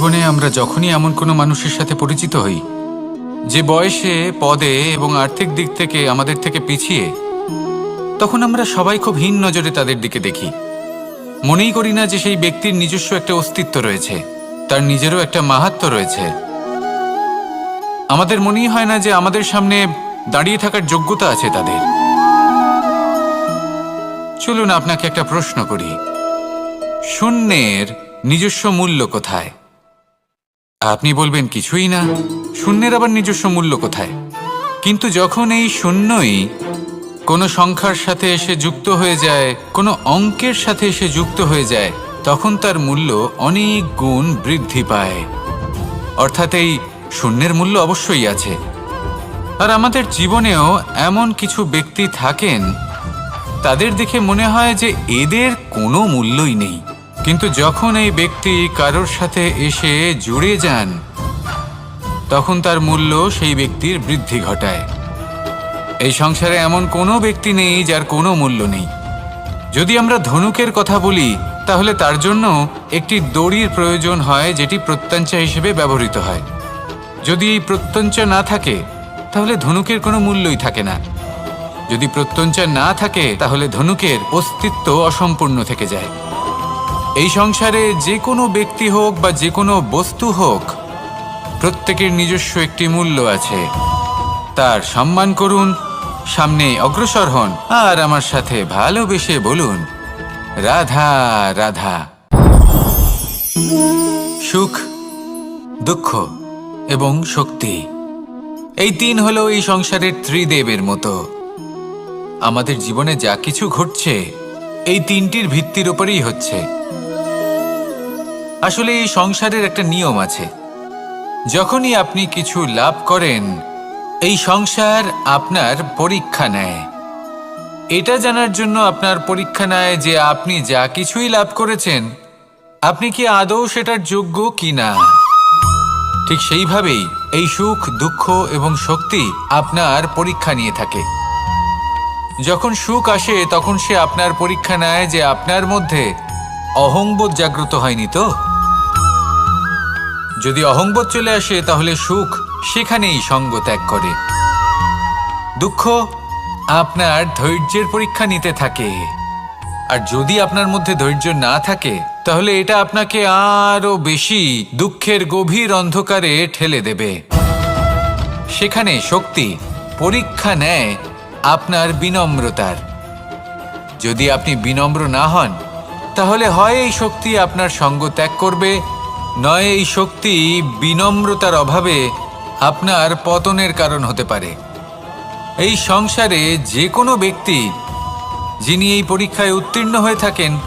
জীবনে আমরা যখনই এমন কোনো মানুষের সাথে পরিচিত হই যে বয়সে, পদে এবং আর্থিক দিক থেকে আমাদের থেকে পিছিয়ে, তখন আমরা সবাই খুব হীন নজরে তাদের দিকে দেখি। মনেই করি না যে সেই ব্যক্তির নিজস্ব একটা অস্তিত্ব রয়েছে, তার নিজেরও একটা মাহাত্ম্য রয়েছে। আমাদের মনেই হয় না যে আমাদের সামনে দাঁড়িয়ে থাকার যোগ্যতা আছে তাদের। চলুন আপনাকে একটা প্রশ্ন করি, শূন্যের নিজস্ব মূল্য কোথায়? আপনি বলবেন কিছুই না। শূন্যের আবার নিজস্ব মূল্য কোথায়? কিন্তু যখন এই শূন্যই কোনো সংখ্যার সাথে এসে যুক্ত হয়ে যায়, কোনো অঙ্কের সাথে এসে যুক্ত হয়ে যায়, তখন তার মূল্য অনেক গুণ বৃদ্ধি পায়। অর্থাৎ এই শূন্যের মূল্য অবশ্যই আছে। আর আমাদের জীবনেও এমন কিছু ব্যক্তি থাকেন, তাদের দেখে মনে হয় যে এদের কোনো মূল্যই নেই। কিন্তু যখন এই ব্যক্তি কারোর সাথে এসে জুড়ে যান, তখন তার মূল্য সেই ব্যক্তির বৃদ্ধি ঘটায়। এই সংসারে এমন কোনো ব্যক্তি নেই যার কোনো মূল্য নেই। যদি আমরা ধনুকের কথা বলি, তাহলে তার জন্য একটি দড়ির প্রয়োজন হয়, যেটি প্রত্যঞ্চা হিসেবে ব্যবহৃত হয়। যদি এই প্রত্যঞ্চা না থাকে, তাহলে ধনুকের কোনো মূল্যই থাকে না। যদি প্রত্যঞ্চা না থাকে, তাহলে ধনুকের অস্তিত্ব অসম্পূর্ণ থেকে যায়। এই সংসারে যে কোনো ব্যক্তি হোক বা যে কোনো বস্তু হোক, প্রত্যেকের নিজস্ব একটি মূল্য আছে। তার সম্মান করুন, সামনে অগ্রসর হন, আর আমার সাথে ভালোবেসে বলুন, রাধা রাধা। সুখ, দুঃখ এবং শক্তি, এই তিন হলো এই সংসারের ত্রিদেবের মতো। আমাদের জীবনে যা কিছু ঘটছে, এই তিনটির ভিত্তির উপরেই হচ্ছে। আসলে এই সংসারের একটা নিয়ম আছে, যখনই আপনি কিছু লাভ করেন, এই সংসার আপনার পরীক্ষা নেয়। এটা জানার জন্য আপনার পরীক্ষা নেয় যে আপনি যা কিছুই লাভ করেছেন, আপনি কি আদৌ সেটার যোগ্য কি না। ঠিক সেইভাবেই এই সুখ, দুঃখ এবং শক্তি আপনার পরীক্ষা নিয়ে থাকে। যখন সুখ আসে, তখন সে আপনার পরীক্ষা নেয় যে আপনার মধ্যে অহংবোধ জাগ্রত হয়নি তো। যদি অহংবোধ চলে আসে, তাহলে সুখ সেখানেই সঙ্গ ত্যাগ করে। দুঃখ আপনার ধৈর্যের পরীক্ষা নিতে থাকে। আর যদি আপনার মধ্যে ধৈর্য না থাকে, তাহলে এটা আপনাকে আরো বেশি দুঃখের গভীর অন্ধকারে ঠেলে দেবে। সেখানে শক্তি পরীক্ষা নেয় আপনার বিনম্রতার। যদি আপনি বিনম্র না হন, তাহলে হয় এই শক্তি আপনার সঙ্গ ত্যাগ করবে, নয় এই শক্তি বিনম্রতার অভাবে আপনার পতনের কারণ হতে পারে। এই সংসারে যে কোনো ব্যক্তি যিনি এই পরীক্ষায় উত্তীর্ণ হয়ে থাকেন,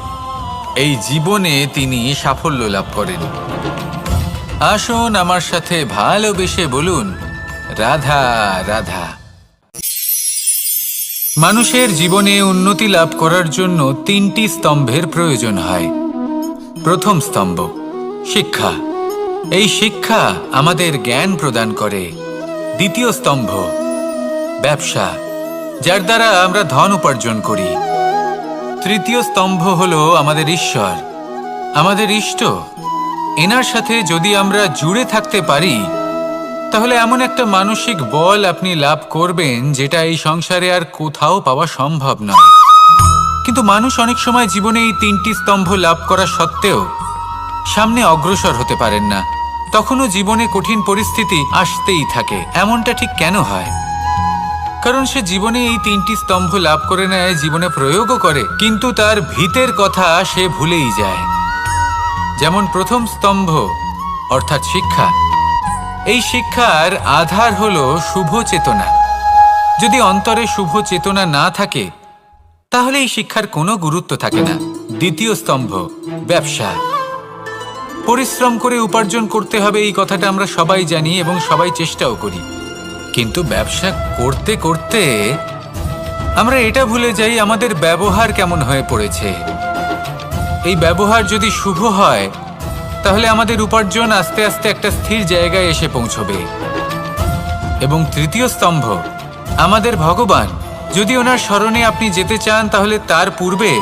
এই জীবনে তিনি সাফল্য লাভ করেন। আসুন আমার সাথে ভালোবেসে বলুন, রাধা রাধা। মানুষের জীবনে উন্নতি লাভ করার জন্য তিনটি স্তম্ভের প্রয়োজন হয়। প্রথম স্তম্ভ শিক্ষা। এই শিক্ষা আমাদের জ্ঞান প্রদান করে। দ্বিতীয় স্তম্ভ ব্যবসা, যার দ্বারা আমরা ধন উপার্জন করি। তৃতীয় স্তম্ভ হলো আমাদের ঈশ্বর, আমাদের ইষ্ট। এনার সাথে যদি আমরা জুড়ে থাকতে পারি, তাহলে এমন একটা মানসিক বল আপনি লাভ করবেন, যেটা এই সংসারে আর কোথাও পাওয়া সম্ভব নয়। কিন্তু মানুষ অনেক সময় জীবনে এই তিনটি স্তম্ভ লাভ করা সত্ত্বেও সামনে অগ্রসর হতে পারেন না। তখনও জীবনে কঠিন পরিস্থিতি আসতেই থাকে। এমনটা ঠিক কেন হয়? কারণ সে জীবনে এই তিনটি স্তম্ভ লাভ করে নেয়, জীবনে প্রয়োগও করে, কিন্তু তার ভিতের কথা সে ভুলেই যায়। যেমন প্রথম স্তম্ভ অর্থাৎ শিক্ষা। এই শিক্ষার আধার হলো শুভ চেতনা। যদি অন্তরে শুভ চেতনা না থাকে, তাহলে এই শিক্ষার কোনো গুরুত্ব থাকে না। দ্বিতীয় স্তম্ভ ব্যবসা। পরিশ্রম করে উপার্জন করতে হবে, এই কথাটা আমরা সবাই জানি এবং সবাই চেষ্টাও করি। কিন্তু ব্যবসা করতে করতে আমরা এটা ভুলে যাই আমাদের ব্যবহার কেমন হয়ে পড়েছে। এই ব্যবহার যদি শুভ হয়, তাহলে আমাদের উপার্জন আস্তে আস্তে একটা স্থির জায়গায় এসে পৌঁছবে। এবং তৃতীয় স্তম্ভ আমাদের ভগবান। যদি ওনার শরণে আপনি যেতে চান, তাহলে তার পূর্বে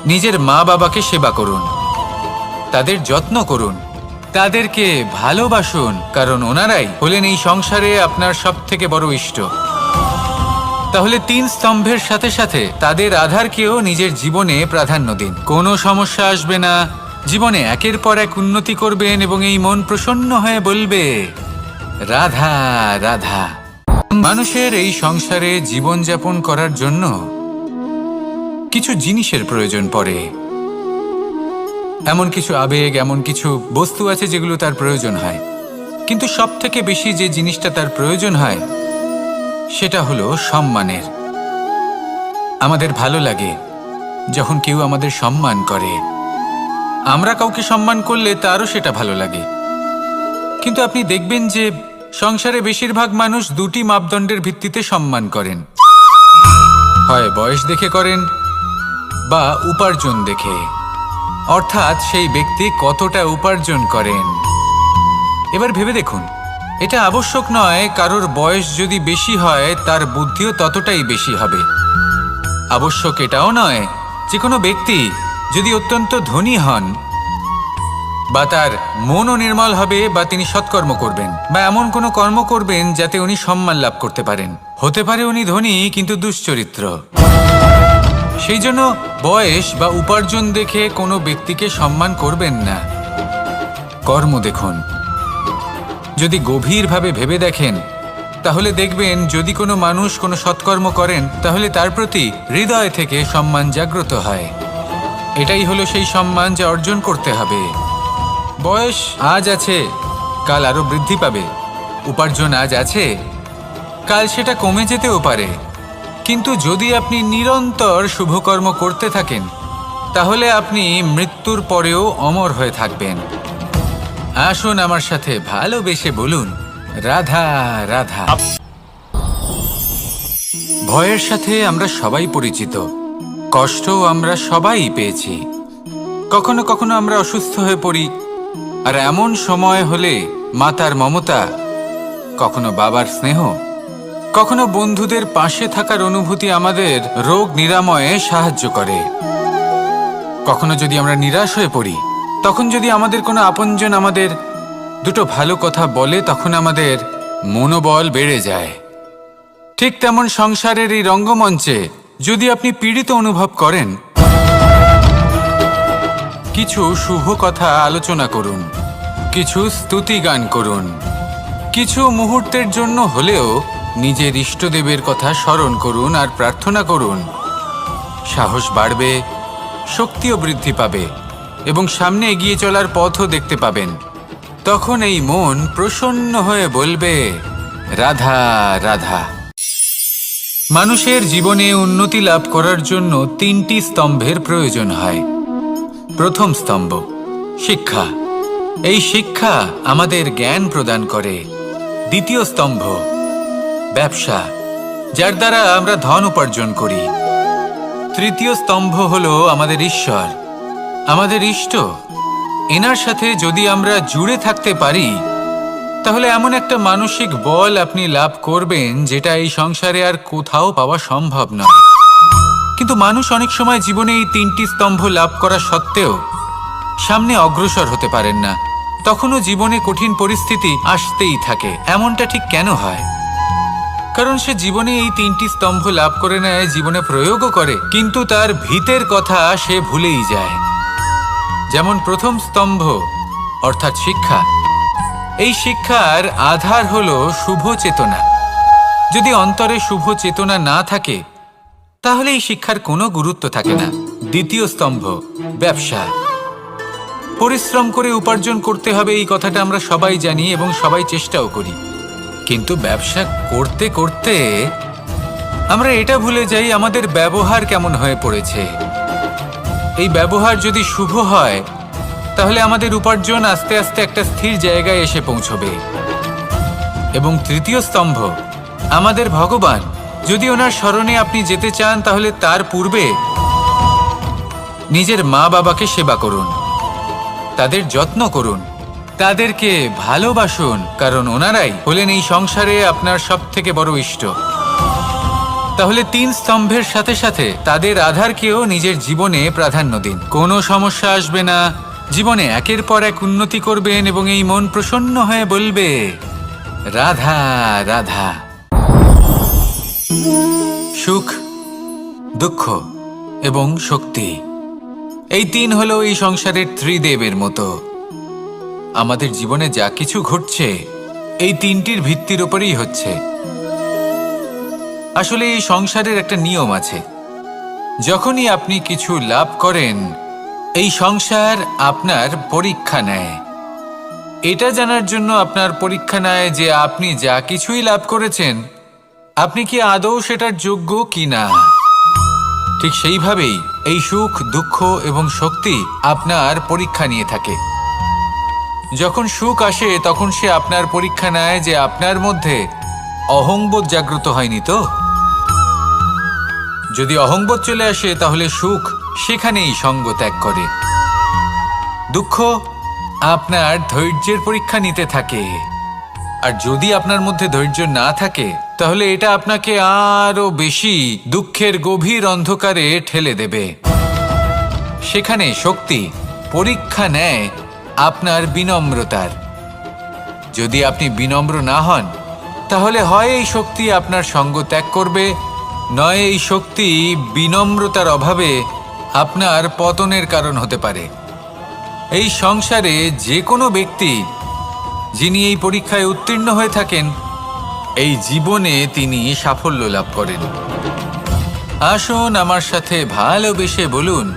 নিজের মা বাবাকে সেবা করুন, তাদের যত্ন করুন, তাদেরকে ভালোবাসুন, কারণ ওনারাই হলেন এই সংসারে আপনার সবথেকে বড় ইষ্ট। তাহলে 3 স্তম্ভের সাথে সাথে তাদের আধারকেও নিজের জীবনে প্রাধান্য দিন। কোনো সমস্যা আসবে না, জীবনে একের পর এক উন্নতি করবেন এবং এই মন প্রসন্ন হয়ে বলবে রাধা রাধা। মানুষের এই সংসারে জীবনযাপন করার জন্য কিছু জিনিসের প্রয়োজন পড়ে। এমন কিছু আবেগ, এমন কিছু বস্তু আছে যেগুলো তার প্রয়োজন হয়, কিন্তু সব থেকে বেশি যে জিনিসটা তার প্রয়োজন হয় সেটা হলো সম্মানের। আমাদের ভালো লাগে যখন কেউ আমাদের সম্মান করে, আমরা কাউকে সম্মান করলে তারও সেটা ভালো লাগে। কিন্তু আপনি দেখবেন যে সংসারে বেশিরভাগ মানুষ 2টি মাপদণ্ডের ভিত্তিতে সম্মান করেন, হয় বয়স দেখে করেন বা উপার্জন দেখে, অর্থাৎ সেই ব্যক্তি কতটা উপার্জন করেন। এবার ভেবে দেখুন, এটা আবশ্যক নয় কারোর বয়স যদি বেশি হয় তার বুদ্ধিও ততটাই বেশি হবে। আবশ্যক এটাও নয় যে কোনো ব্যক্তি যদি অত্যন্ত ধনী হন বা তার মনও নির্মল হবে বা তিনি সৎকর্ম করবেন বা এমন কোনো কর্ম করবেন যাতে উনি সম্মান লাভ করতে পারেন। হতে পারে উনি ধনী কিন্তু দুশ্চরিত্র। সেই জন্য বয়স বা উপার্জন দেখে কোনো ব্যক্তিকে সম্মান করবেন না, কর্ম দেখুন। যদি গভীরভাবে ভেবে দেখেন তাহলে দেখবেন যদি কোনো মানুষ কোনো সৎকর্ম করেন তাহলে তার প্রতি হৃদয় থেকে সম্মান জাগ্রত হয়। এটাই হলো সেই সম্মান যা অর্জন করতে হবে। বয়স আজ আছে, কাল আরো বৃদ্ধি পাবে। উপার্জন আজ আছে, কাল সেটা কমে যেতেও পারে। কিন্তু যদি আপনি নিরন্তর শুভকর্ম করতে থাকেন তাহলে আপনি মৃত্যুর পরেও অমর হয়ে থাকবেন। আসুন আমার সাথে ভালোবেসে বলুন রাধা রাধা। ভয়ের সাথে আমরা সবাই পরিচিত, কষ্টও আমরা সবাই পেয়েছি। কখনো কখনো আমরা অসুস্থ হয়ে পড়ি, আর এমন সময় হলে মাতার মমতা, কখনো বাবার স্নেহ, কখনো বন্ধুদের পাশে থাকার অনুভূতি আমাদের রোগ নিরাময়ে সাহায্য করে। কখনো যদি আমরা নিরাশ হয়ে পড়ি, তখন যদি আমাদের কোনো আপনজন আমাদের 2টো ভালো কথা বলে তখন আমাদের মনোবল বেড়ে যায়। ঠিক তেমন সংসারের এই রঙ্গমঞ্চে যদি আপনি পীড়িত অনুভব করেন, কিছু শুভ কথা আলোচনা করুন, কিছু স্তুতি গান করুন, কিছু মুহূর্তের জন্য হলেও নিজের ইষ্টদেবের কথা স্মরণ করুন আর প্রার্থনা করুন। সাহস বাড়বে, শক্তিও বৃদ্ধি পাবে এবং সামনে এগিয়ে চলার পথও দেখতে পাবেন। তখন এই মন প্রসন্ন হয়ে বলবে রাধা রাধা। মানুষের জীবনে উন্নতি লাভ করার জন্য 3টি স্তম্ভের প্রয়োজন হয়। প্রথম স্তম্ভ শিক্ষা। এই শিক্ষা আমাদের জ্ঞান প্রদান করে। দ্বিতীয় স্তম্ভ ব্যবসা, যার দ্বারা আমরা ধন উপার্জন করি। তৃতীয় স্তম্ভ হলো আমাদের ঈশ্বর, আমাদের ইষ্ট। এনার সাথে যদি আমরা জুড়ে থাকতে পারি তাহলে এমন একটা মানসিক বল আপনি লাভ করবেন যেটা এই সংসারে আর কোথাও পাওয়া সম্ভব নয়। কিন্তু মানুষ অনেক সময় জীবনে এই 3টি স্তম্ভ লাভ করা সত্ত্বেও সামনে অগ্রসর হতে পারেন না। তখনও জীবনে কঠিন পরিস্থিতি আসতেই থাকে। এমনটা ঠিক কেন হয়? কারণ সে জীবনে এই 3টি স্তম্ভ লাভ করে নেয়, জীবনে প্রয়োগও করে, কিন্তু তার ভিতের কথা সে ভুলেই যায়। যেমন প্রথম স্তম্ভ অর্থাৎ শিক্ষা। এই শিক্ষার আধার হলো শুভ চেতনা। যদি অন্তরে শুভ চেতনা না থাকে তাহলে এই শিক্ষার কোনো গুরুত্ব থাকে না। দ্বিতীয় স্তম্ভ ব্যবসা। পরিশ্রম করে উপার্জন করতে হবে, এই কথাটা আমরা সবাই জানি এবং সবাই চেষ্টাও করি। কিন্তু ব্যবসা করতে করতে আমরা এটা ভুলে যাই আমাদের ব্যবহার কেমন হয়ে পড়েছে। এই ব্যবহার যদি শুভ হয় তাহলে আমাদের উপার্জন আস্তে আস্তে একটা স্থির জায়গায় এসে পৌঁছবে। এবং তৃতীয় স্তম্ভ আমাদের ভগবান। যদি ওনার স্মরণে আপনি যেতে চান তাহলে তার পূর্বে নিজের মা বাবাকে সেবা করুন, তাদের যত্ন করুন, তাদেরকে ভালোবাসুন, কারণ ওনারাই হলেন এই সংসারে আপনার সবথেকে বড় ইষ্ট। তাহলে 3 স্তম্ভের সাথে সাথে তাদের আধারকেও নিজের জীবনে প্রাধান্য দিন। কোনো সমস্যা আসবে না, জীবনে একের পর এক উন্নতি করবেন এবং এই মন প্রসন্ন হয়ে বলবে, রাধা রাধা। সুখ, দুঃখ এবং শক্তি, এই তিন হলো এই সংসারের ত্রিদেবের মতো। আমাদের জীবনে যা কিছু ঘটছে এই তিনটির ভিত্তির উপরেই হচ্ছে। আসলে এই সংসারের একটা নিয়ম আছে, যখনই আপনি কিছু লাভ করেন এই সংসার আপনার পরীক্ষা নেয়। এটা জানার জন্য আপনার পরীক্ষা নেয় যে আপনি যা কিছুই লাভ করেছেন আপনি কি আদৌ সেটার যোগ্য কিনা। ঠিক সেইভাবেই এই সুখ, দুঃখ এবং শক্তি আপনার পরীক্ষা নিয়ে থাকে। যখন সুখ আসে তখন সে আপনার পরীক্ষা নেয় যে আপনার মধ্যে অহংবোধ জাগ্রত হয়নি তো। যদি অহংবোধ চলে আসে তাহলে সুখ সেখানেই সঙ্গ ত্যাগ করে। দুঃখ আপনার ধৈর্যের পরীক্ষা নিতে থাকে, আর যদি আপনার মধ্যে ধৈর্য না থাকে তাহলে এটা আপনাকে আরো বেশি দুঃখের গভীর অন্ধকারে ঠেলে দেবে। সেখানে শক্তি পরীক্ষা নেয় আপনার বিনম্রতার। যদি আপনি বিনম্র না হন তাহলে হয় এই শক্তি আপনার সঙ্গ ত্যাগ করবে, নয় এই শক্তি বিনম্রতার অভাবে আপনার পতনের কারণ হতে পারে। এই সংসারে যে কোনো ব্যক্তি যিনি এই পরীক্ষায় উত্তীর্ণ হয়ে থাকেন এই জীবনে তিনি সাফল্য লাভ করেন। আসুন আমার সাথে ভালোবেসে বলুন,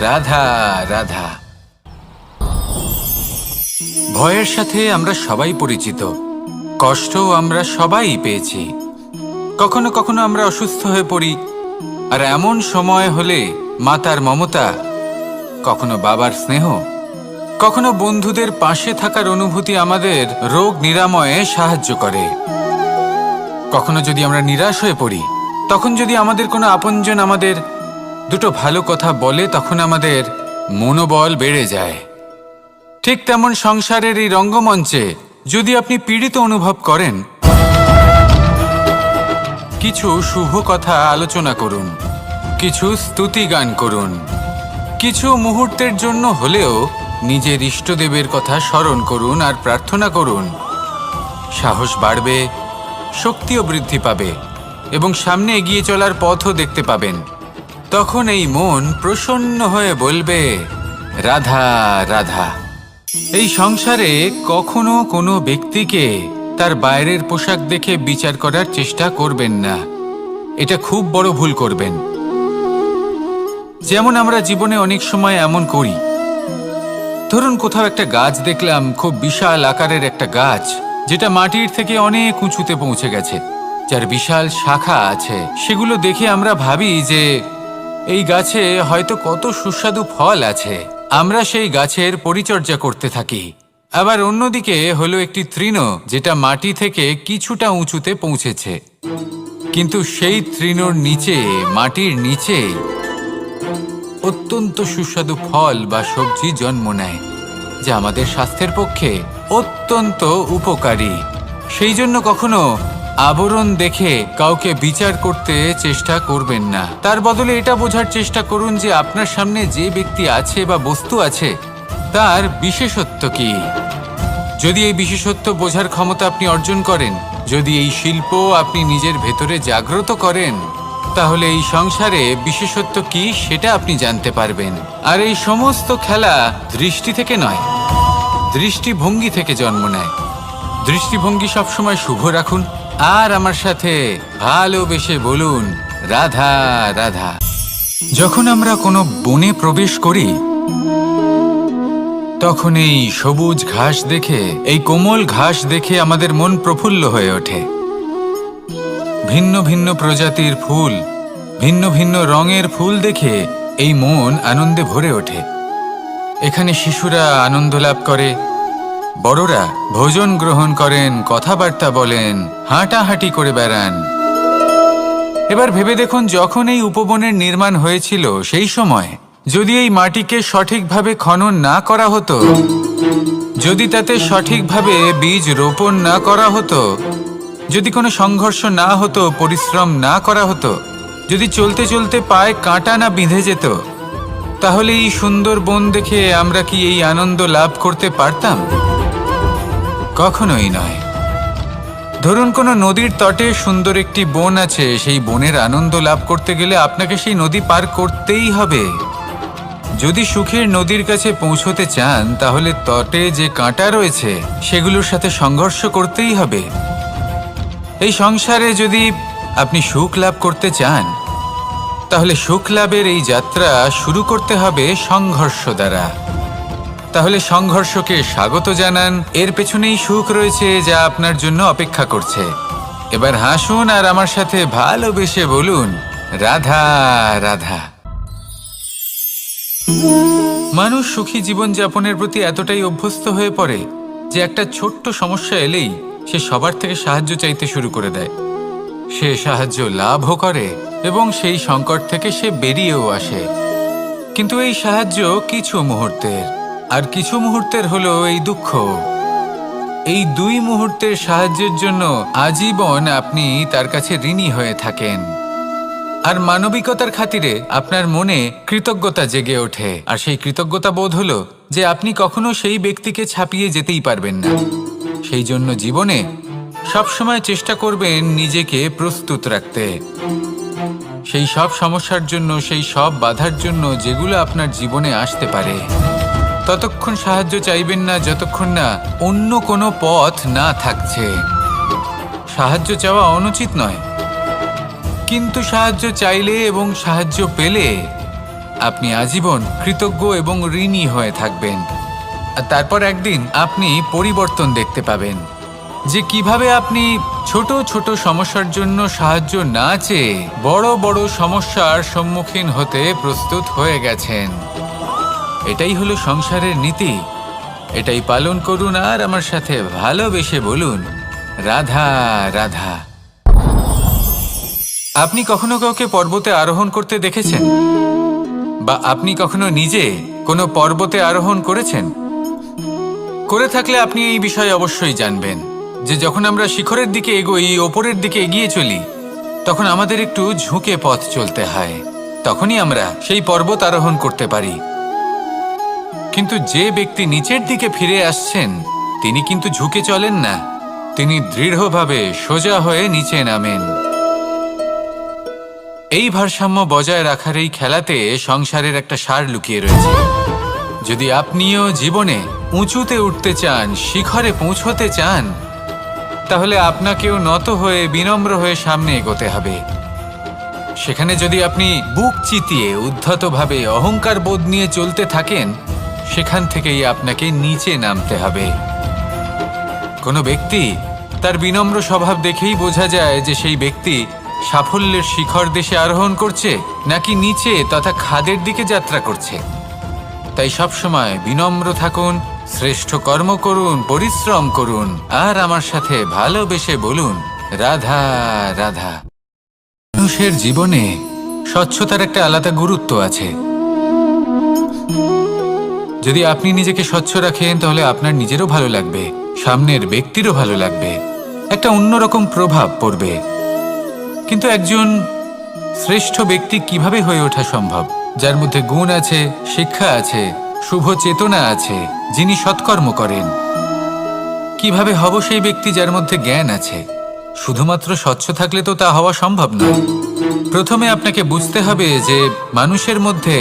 রাধা রাধা। ভয়ের সাথে আমরা সবাই পরিচিত, কষ্টও আমরা সবাই পেয়েছি। কখনো কখনো আমরা অসুস্থ হয়ে পড়ি, আর এমন সময় হলে মাতার মমতা, কখনো বাবার স্নেহ, কখনো বন্ধুদের পাশে থাকার অনুভূতি আমাদের রোগ নিরাময়ে সাহায্য করে। কখনো যদি আমরা নিরাশ হয়ে পড়ি, তখন যদি আমাদের কোনো আপনজন আমাদের দুটো ভালো কথা বলে তখন আমাদের মনোবল বেড়ে যায়। ঠিক তেমন সংসারের এই রঙ্গমঞ্চে যদি আপনি পীড়িত অনুভব করেন, কিছু শুভ কথা আলোচনা করুন, কিছু স্তুতি গান করুন, কিছু মুহূর্তের জন্য হলেও নিজের ইষ্টদেবের কথা স্মরণ করুন আর প্রার্থনা করুন। সাহস বাড়বে, শক্তিও বৃদ্ধি পাবে এবং সামনে এগিয়ে চলার পথও দেখতে পাবেন। তখন এই মন প্রসন্ন হয়ে বলবে, রাধা রাধা। এই সংসারে কখনো কোনো ব্যক্তিকে তার বাইরের পোশাক দেখে বিচার করার চেষ্টা করবেন না, এটা খুব বড় ভুল করবেন। যেমন আমরা জীবনে অনেক সময় এমন করি, ধরুন কোথাও একটা গাছ দেখলাম, খুব বিশাল আকারের একটা গাছ যেটা মাটির থেকে অনেক উঁচুতে পৌঁছে গেছে, যার বিশাল শাখা আছে। সেগুলো দেখে আমরা ভাবি যে এই গাছে হয়তো কত সুস্বাদু ফল আছে, আমরা সেই গাছের পরিচর্যা করতে থাকি। আবার অন্যদিকে হলো একটি তৃণ যেটা মাটি থেকে কিছুটা উঁচুতে পৌঁছেছে, কিন্তু সেই তৃণর নিচে, মাটির নিচে অত্যন্ত সুস্বাদু ফল বা সবজি জন্ম নেয়, যা আমাদের স্বাস্থ্যের পক্ষে অত্যন্ত উপকারী। সেই জন্য কখনো আবরণ দেখে কাউকে বিচার করতে চেষ্টা করবেন না। তার বদলে এটা বোঝার চেষ্টা করুন যে আপনার সামনে যে ব্যক্তি আছে বা বস্তু আছে তার বিশেষত্ব কি। যদি এই বিশেষত্ব বোঝার ক্ষমতা আপনি অর্জন করেন, যদি এই শিল্প আপনি নিজের ভেতরে জাগ্রত করেন, তাহলে এই সংসারে বিশেষত্ব কি সেটা আপনি জানতে পারবেন। আর এই সমস্ত খেলা দৃষ্টি থেকে নয়, দৃষ্টিভঙ্গি থেকে জন্ম নেয়। দৃষ্টিভঙ্গি সবসময় শুভ রাখুন আর আমার সাথে ভালোবেসে বলুন, রাধা রাধা। যখন আমরা কোনো বনে প্রবেশ করি তখন এই সবুজ ঘাস দেখে, এই কোমল ঘাস দেখে আমাদের মন প্রফুল্ল হয়ে ওঠে। ভিন্ন ভিন্ন প্রজাতির ফুল, ভিন্ন ভিন্ন রঙের ফুল দেখে এই মন আনন্দে ভরে ওঠে। এখানে শিশুরা আনন্দ লাভ করে, বড়রা ভোজন গ্রহণ করেন, কথাবার্তা বলেন, হাঁটাহাঁটি করে বেড়ান। এবার ভেবে দেখুন, যখন এই উপবনের নির্মাণ হয়েছিল সেই সময় যদি এই মাটিকে সঠিকভাবে খনন না করা হতো, যদি তাতে সঠিকভাবে বীজ রোপণ না করা হতো, যদি কোনো সংঘর্ষ না হতো, পরিশ্রম না করা হতো, যদি চলতে চলতে পায়ে কাঁটা না বিঁধে যেত, তাহলে এই সুন্দর বন দেখে আমরা কি এই আনন্দ লাভ করতে পারতাম? কখনোই নয়। ধরুন কোনো নদীর তটে সুন্দর একটি বন আছে, সেই বনের আনন্দ লাভ করতে গেলে আপনাকে সেই নদী পার করতেই হবে। যদি সুখের নদীর কাছে পৌঁছতে চান তাহলে তটে যে কাঁটা রয়েছে সেগুলোর সাথে সংঘর্ষ করতেই হবে। এই সংসারে যদি আপনি সুখ লাভ করতে চান তাহলে সুখ লাভের এই যাত্রা শুরু করতে হবে সংঘর্ষ দ্বারা। তাহলে সংঘর্ষকে স্বাগত জানান, এর পেছনেই সুখ রয়েছে যা আপনার জন্য অপেক্ষা করছে। এবার হাসুন আর আমার সাথে ভালোবেসে বলুন, রাধা রাধা। মানুষ সুখী জীবনযাপনের প্রতি এতটাই অভ্যস্ত হয়ে পড়ে যে একটা ছোট্ট সমস্যা এলেই সে সবার থেকে সাহায্য চাইতে শুরু করে দেয়। সে সাহায্য লাভও করে এবং সেই সংকট থেকে সে বেরিয়েও আসে। কিন্তু এই সাহায্য কিছু মুহূর্তের, আর কিছু মুহূর্তের হলো এই দুঃখ। এই 2 মুহূর্তের সাহায্যের জন্য আজীবন আপনি তার কাছে ঋণী হয়ে থাকেন। আর মানবিকতার খাতিরে আপনার মনে কৃতজ্ঞতা জেগে ওঠে, আর সেই কৃতজ্ঞতা বোধ হলো যে আপনি কখনো সেই ব্যক্তিকে ছাপিয়ে যেতেই পারবেন না। সেই জন্য জীবনে সবসময় চেষ্টা করবেন নিজেকে প্রস্তুত রাখতে সেই সব সমস্যার জন্য, সেই সব বাধার জন্য যেগুলো আপনার জীবনে আসতে পারে। ততক্ষণ সাহায্য চাইবেন না যতক্ষণ না অন্য কোনো পথ না থাকছে। সাহায্য চাওয়া অনুচিত নয়, কিন্তু সাহায্য চাইলে এবং সাহায্য পেলে আপনি আজীবন কৃতজ্ঞ এবং ঋণী হয়ে থাকবেন। আর তারপর একদিন আপনি পরিবর্তন দেখতে পাবেন যে কিভাবে আপনি ছোট ছোট সমস্যার জন্য সাহায্য না চেয়ে বড় বড় সমস্যার সম্মুখীন হতে প্রস্তুত হয়ে গেছেন। এটাই হলো সংসারের নীতি। এটাই পালন করুন আর আমার সাথে ভালোবেসে বলুন, রাধা রাধা। আপনি কখনো কাউকে পর্বতে আরোহণ করতে দেখেছেন? বা আপনি কখনো নিজে কোনো পর্বতে আরোহণ করেছেন? করে থাকলে আপনি এই বিষয়ে অবশ্যই জানবেন যে যখন আমরা শিখরের দিকে এগোই, ওপরের দিকে এগিয়ে চলি, তখন আমাদের একটু ঝুঁকে পথ চলতে হয়। তখনই আমরা সেই পর্বত আরোহণ করতে পারি। কিন্তু যে ব্যক্তি নিচের দিকে ফিরে আসছেন তিনি কিন্তু ঝুঁকে চলেন না, তিনি দৃঢ়ভাবে সোজা হয়ে নিচে নামেন। এই ভারসাম্য বজায় রাখার এই খেলাতে সংসারের একটা সার লুকিয়ে রয়েছে। যদি আপনিও জীবনে উঁচুতে উঠতে চান, শিখরে পৌঁছতে চান, তাহলে আপনাকেও নত হয়ে বিনম্র হয়ে সামনে এগোতে হবে। সেখানে যদি আপনি বুক চিতিয়ে উদ্ধতভাবে অহংকার বোধ নিয়ে চলতে থাকেন, সেখান থেকেই আপনাকে নিচে নামতে হবে। কোনো ব্যক্তি তার বিনম্র স্বভাব দেখেই বোঝা যায় যে সেই ব্যক্তি সাফল্যের শিখর দেশে আরোহণ করছে নাকি নিচে তথা খাদের দিকে যাত্রা করছে। তাই সবসময় বিনম্র থাকুন, শ্রেষ্ঠ কর্ম করুন, পরিশ্রম করুন আর আমার সাথে ভালোবেসে বলুন, রাধা রাধা। মানুষের জীবনে স্বচ্ছতার একটা আলাদা গুরুত্ব আছে। যদি আপনি নিজেকে স্বচ্ছ রাখেন তাহলে আপনার নিজেরও ভালো লাগবে, সামনের ব্যক্তিরও ভালো লাগবে, একটা অন্যরকম প্রভাব পড়বে। কিন্তু একজন শ্রেষ্ঠ ব্যক্তি কিভাবে হয়ে ওঠা সম্ভব? যার মধ্যে গুণ আছে, শিক্ষা আছে, শুভ চেতনা আছে, যিনি সৎকর্ম করেন। কিভাবে হব সেই ব্যক্তি যার মধ্যে জ্ঞান আছে? শুধুমাত্র স্বচ্ছ থাকলে তো তা হওয়া সম্ভব নয়। প্রথমে আপনাকে বুঝতে হবে যে মানুষের মধ্যে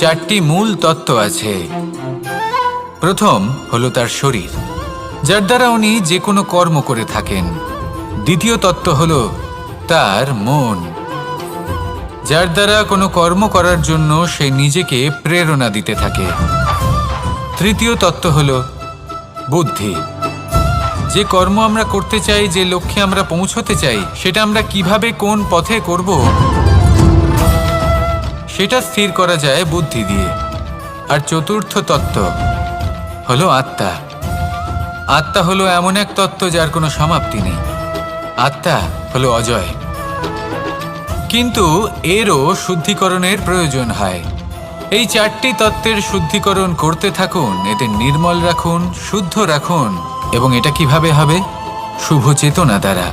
4টি মূল তত্ত্ব আছে। প্রথম হলো তার শরীর, যার দ্বারা উনি যে কোনো কর্ম করে থাকেন। দ্বিতীয় তত্ত্ব হলো তার মন, যার দ্বারা কোনো কর্ম করার জন্য সে নিজেকে প্রেরণা দিতে থাকে। তৃতীয় তত্ত্ব হলো বুদ্ধি, যে কর্ম আমরা করতে চাই, যে লক্ষ্যে আমরা পৌঁছতে চাই, সেটা আমরা কিভাবে কোন পথে করব সেটা স্থির করা যায় বুদ্ধি দিয়ে। আর চতুর্থ তত্ত্ব হলো আত্মা। আত্মা হলো এমন এক তত্ত্ব যার কোনো সমাপ্তি নেই। আত্মা হলো অজয়, কিন্তু এরও শুদ্ধিকরণের প্রয়োজন হয়। এই 4টি তত্ত্বের শুদ্ধিকরণ করতে থাকুন, এতে নির্মল রাখুন, শুদ্ধ রাখুন। এবং এটা কিভাবে হবে? শুভ চেতনা দ্বারা,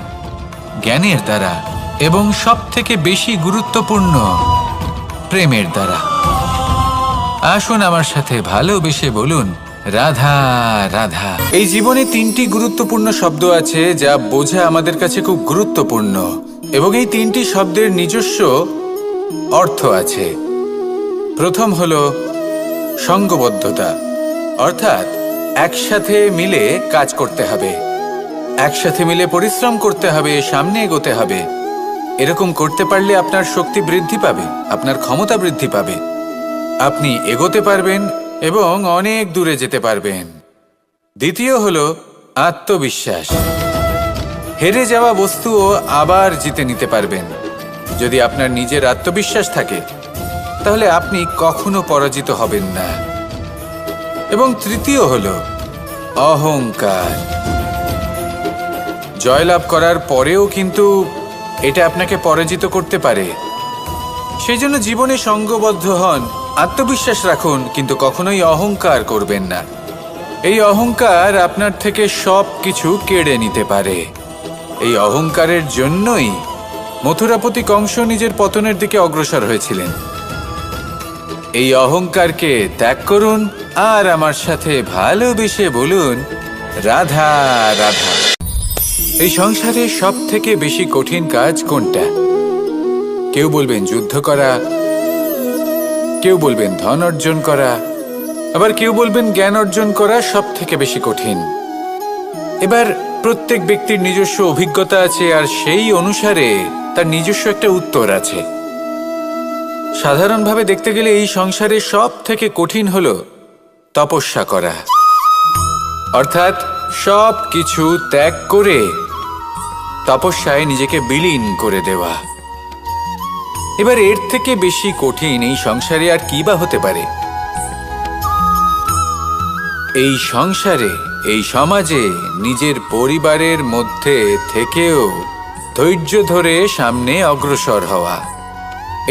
জ্ঞানের দ্বারা এবং সব থেকে বেশি গুরুত্বপূর্ণ প্রেমের দ্বারা। আসুন আমার সাথে ভালোবেসে বলুন, রাধা রাধা। এই জীবনে তিনটি গুরুত্বপূর্ণ শব্দ আছে যা বোঝা আমাদের কাছে খুব গুরুত্বপূর্ণ, এবং এই তিনটি শব্দের নিজস্ব অর্থ আছে। প্রথম হলো সঙ্গবদ্ধতা, অর্থাৎ একসাথে মিলে কাজ করতে হবে, একসাথে মিলে পরিশ্রম করতে হবে, সামনে এগোতে হবে। এরকম করতে পারলে আপনার শক্তি বৃদ্ধি পাবে, আপনার ক্ষমতা বৃদ্ধি পাবে, আপনি এগোতে পারবেন এবং অনেক দূরে যেতে পারবেন। দ্বিতীয় হলো আত্মবিশ্বাস। হেরে যাওয়া বস্তুও আবার জিতে নিতে পারবেন। যদি আপনার নিজের আত্মবিশ্বাস থাকে তাহলে আপনি কখনো পরাজিত হবেন না। এবং তৃতীয় হলো অহংকার। জয়লাভ করার পরেও কিন্তু এটা আপনাকে পরাজিত করতে পারে। সেই জন্য জীবনে সঙ্গবদ্ধ হন, আত্মবিশ্বাস রাখুন, কিন্তু কখনোই অহংকার করবেন না। এই অহংকার আপনার থেকে সব কিছু কেড়ে নিতে পারে। এই অহংকারের জন্যই মথুরাপতি কংস নিজের পতনের দিকে অগ্রসর হয়েছিলেন। এই অহংকারকে ত্যাগ করুন আর আমার সাথে ভালোবেসে বলুন, রাধা রাধা। এই সংসারে সব থেকে বেশি কঠিন কাজ কোনটা? কেউ বলবেন যুদ্ধ করা, কেউ বলবেন ধন অর্জন করা, আবার কেউ বলবেন জ্ঞান অর্জন করা সব থেকে বেশি কঠিন। এবার প্রত্যেক ব্যক্তির নিজস্ব অভিজ্ঞতা আছে আর সেই অনুসারে তার নিজস্ব একটা উত্তর আছে। সাধারণভাবে দেখতে গেলে এই সংসারে সব থেকে কঠিন হলো তপস্যা করা, অর্থাৎ সব কিছু ত্যাগ করে তপস্যায় নিজেকে বিলীন করে দেওয়া। এবার এর থেকে বেশি কঠিন এই সংসারে আর কি বা হতে পারে? এই সংসারে, এই সমাজে, নিজের পরিবারের মধ্যে থেকেও ধৈর্য ধরে সামনে অগ্রসর হওয়া,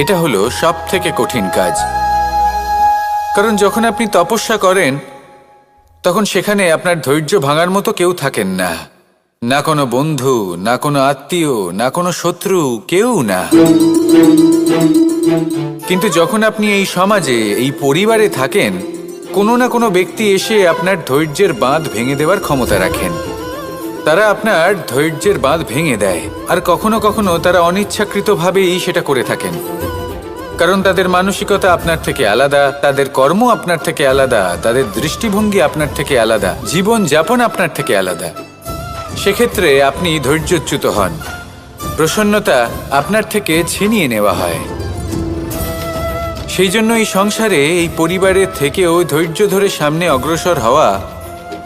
এটা হলো সব থেকে কঠিন কাজ। কারণ যখন আপনি তপস্যা করেন তখন সেখানে আপনার ধৈর্য ভাঙার মতো কেউ থাকেন না, না কোনো বন্ধু, না কোনো আত্মীয়, না কোনো শত্রু, কেউ না। কিন্তু যখন আপনি এই সমাজে, এই পরিবারে থাকেন, কোনো না কোনো ব্যক্তি এসে আপনার ধৈর্যের বাঁধ ভেঙে দেওয়ার ক্ষমতা রাখেন। তারা আপনার ধৈর্যের বাঁধ ভেঙে দেয়, আর কখনো কখনো তারা অনিচ্ছাকৃতভাবেই সেটা করে থাকেন। কারণ তাদের মানসিকতা আপনার থেকে আলাদা, তাদের কর্ম আপনার থেকে আলাদা, তাদের দৃষ্টিভঙ্গি আপনার থেকে আলাদা, জীবন যাপন আপনার থেকে আলাদা। সেক্ষেত্রে আপনি ধৈর্যচ্যুত হন, প্রসন্নতা আপনার থেকে ছিনিয়ে নেওয়া হয়। সেই জন্য এই সংসারে, এই পরিবারের থেকেও ধৈর্য ধরে সামনে অগ্রসর হওয়া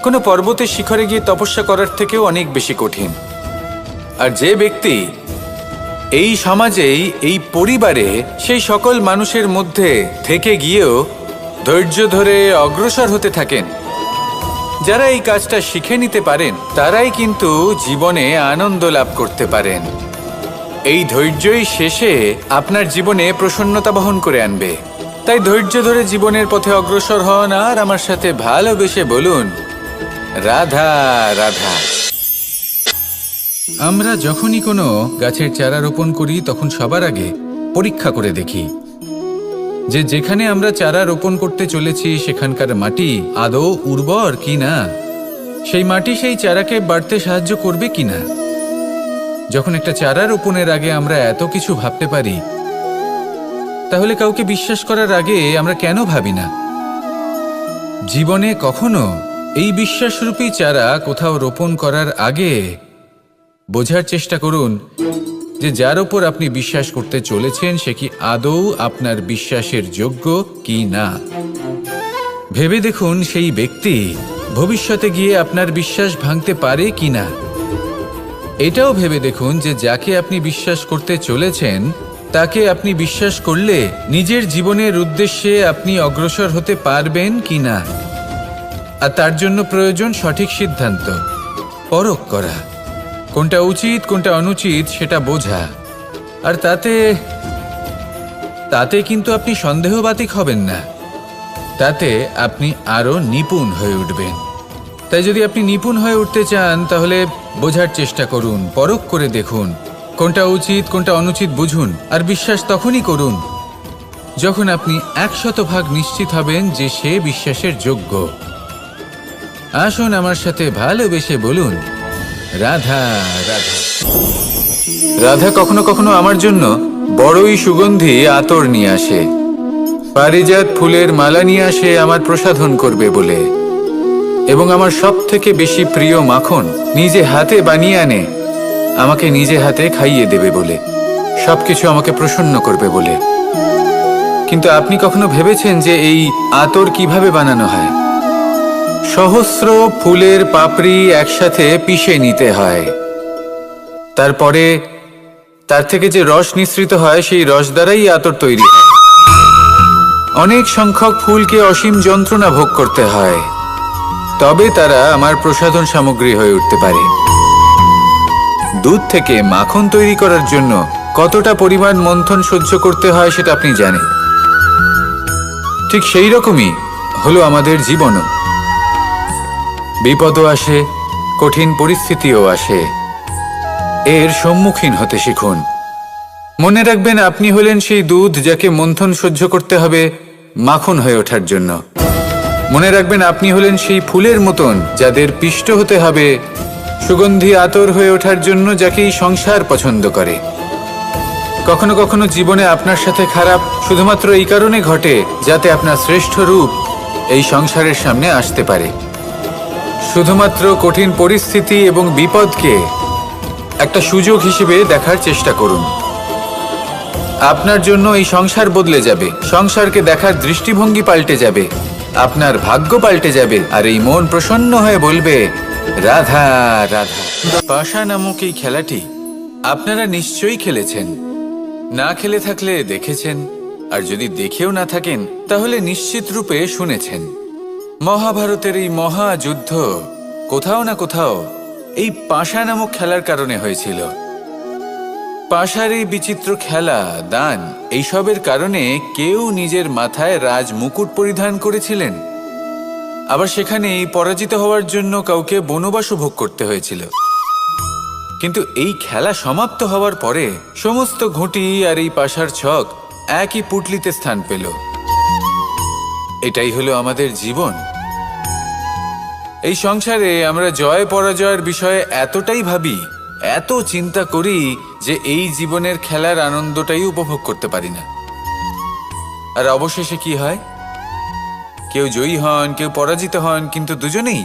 কোনো পর্বতের শিখরে গিয়ে তপস্যা করার থেকেও অনেক বেশি কঠিন। আর যে ব্যক্তি এই সমাজেই, এই পরিবারে, সেই সকল মানুষের মধ্যে থেকে গিয়েও ধৈর্য ধরে অগ্রসর হতে থাকেন, যারা এই কাজটা শিখে নিতে পারেন, তারাই কিন্তু জীবনে আনন্দ লাভ করতে পারেন। এই ধৈর্যই শেষে আপনার জীবনে প্রসন্নতা বহন করে আনবে। তাই ধৈর্য ধরে জীবনের পথে অগ্রসর হন আর আমার সাথে ভালোবেসে বলুন, রাধা রাধা। আমরা যখনই কোনো গাছের চারা রোপণ করি তখন সবার আগে পরীক্ষা করে দেখি যে যেখানে আমরা চারা রোপণ করতে চলেছি সেখানকার মাটি আদৌ উর্বর কিনা, সেই মাটি সেই চারাকে বাড়তে সাহায্য করবে কিনা। যখন একটা চারা রোপণের আগে আমরা এত কিছু ভাবতে পারি, তাহলে কাউকে বিশ্বাস করার আগে আমরা কেন ভাবি না? জীবনে কখনো এই বিশ্বাসরূপী চারা কোথাও রোপণ করার আগে বোঝার চেষ্টা করুন যে যার ওপর আপনি বিশ্বাস করতে চলেছেন সে কি আদৌ আপনার বিশ্বাসের যোগ্য কি না। ভেবে দেখুন সেই ব্যক্তি ভবিষ্যতে গিয়ে আপনার বিশ্বাস ভাঙতে পারে কি না। এটাও ভেবে দেখুন যে যাকে আপনি বিশ্বাস করতে চলেছেন তাকে আপনি বিশ্বাস করলে নিজের জীবনের উদ্দেশ্যে আপনি অগ্রসর হতে পারবেন কি না। আর তার জন্য প্রয়োজন সঠিক সিদ্ধান্ত, পরখ করা, কোনটা উচিত কোনটা অনুচিত সেটা বোঝা। আর তাতে কিন্তু আপনি সন্দেহবাতিক হবেন না, তাতে আপনি আরো নিপুণ হয়ে উঠবেন। তাই যদি আপনি নিপুণ হয়ে উঠতে চান তাহলে বোঝার চেষ্টা করুন, পরখ করে দেখুন, কোনটা উচিত কোনটা অনুচিত বুঝুন, আর বিশ্বাস তখনই করুন যখন আপনি 100% নিশ্চিত হবেন যে সে বিশ্বাসের যোগ্য। আসুন আমার সাথে ভালোবেসে বলুন, রাধা রাধা। রাধা কখনো কখনো আমার জন্য বড়ই সুগন্ধি আতর নিয়ে আসে, পারিজাত ফুলের মালা নিয়ে আসে আমার প্রসাধন করবে বলে, এবং আমার সব থেকে বেশি প্রিয় মাখন নিজে হাতে বানিয়ে আনে আমাকে নিজে হাতে খাইয়ে দেবে বলে, সবকিছু আমাকে প্রসন্ন করবে বলে। কিন্তু আপনি কখনো ভেবেছেন যে এই আতর কিভাবে বানানো হয়? সহস্র ফুলের পাপড়ি একসাথে পিষে নিতে হয়, তারপরে তার থেকে যে রস নিঃসৃত হয় সেই রস দ্বারাই আতর তৈরি হয়। অনেক সংখ্যক ফুলকে অসীম যন্ত্রণা ভোগ করতে হয়, তবে তারা আমার প্রসাধন সামগ্রী হয়ে উঠতে পারে। দুধ থেকে মাখন তৈরি করার জন্য কতটা পরিমাণ মন্থন সহ্য করতে হয় সেটা আপনি জানেন। ঠিক সেই রকমই হলো আমাদের জীবনও। বিপদও আসে, কঠিন পরিস্থিতিও আসে, এর সম্মুখীন হতে শিখুন। মনে রাখবেন, আপনি হলেন সেই দুধ যাকে মন্থন সহ্য করতে হবে মাখন হয়ে ওঠার জন্য। মনে রাখবেন, আপনি হলেন সেই ফুলের মতন যাদের পিষ্ট হতে হবে সুগন্ধি আতর হয়ে ওঠার জন্য, যাকে এই সংসার পছন্দ করে। কখনো কখনো জীবনে আপনার সাথে খারাপ শুধুমাত্র এই কারণে ঘটে যাতে আপনার শ্রেষ্ঠ রূপ এই সংসারের সামনে আসতে পারে। শুধুমাত্র কঠিন পরিস্থিতি এবং বিপদকে একটা সুযোগ হিসেবে দেখার চেষ্টা করুন। আপনার জন্য এই সংসার বদলে যাবে, সংসারকে দেখার দৃষ্টিভঙ্গি পাল্টে যাবে, আপনার ভাগ্য পাল্টে যাবে, আর এই মন প্রসন্ন হয়ে বলবে, রাধা রাধা। পাশা নামক এই খেলাটি আপনারা নিশ্চয়ই খেলেছেন, না খেলে থাকলে দেখেছেন, আর যদি দেখেও না থাকেন তাহলে নিশ্চিত রূপে শুনেছেন। মহাভারতের এই মহাযুদ্ধ কোথাও না কোথাও এই পাশা নামক খেলার কারণে হয়েছিল। পাশার এই বিচিত্র খেলা, দান, এইসবের কারণে কেউ নিজের মাথায় রাজ মুকুট পরিধান করেছিলেন, আবার সেখানেই পরাজিত হওয়ার জন্য কাউকে বনবাসও ভোগ করতে হয়েছিল। কিন্তু এই খেলা সমাপ্ত হওয়ার পরে সমস্ত ঘুঁটি আর এই পাশার ছক একই পুটলিতে স্থান পেল। এটাই হলো আমাদের জীবন। এই সংসারে আমরা জয় পরাজয়ের বিষয়ে এতটাই ভাবি, এত চিন্তা করি যে এই জীবনের খেলার আনন্দটাই উপভোগ করতে পারি না। আর অবশেষে কি হয়? কেউ জয়ী হন, কেউ পরাজিত হন, কিন্তু দুজনেই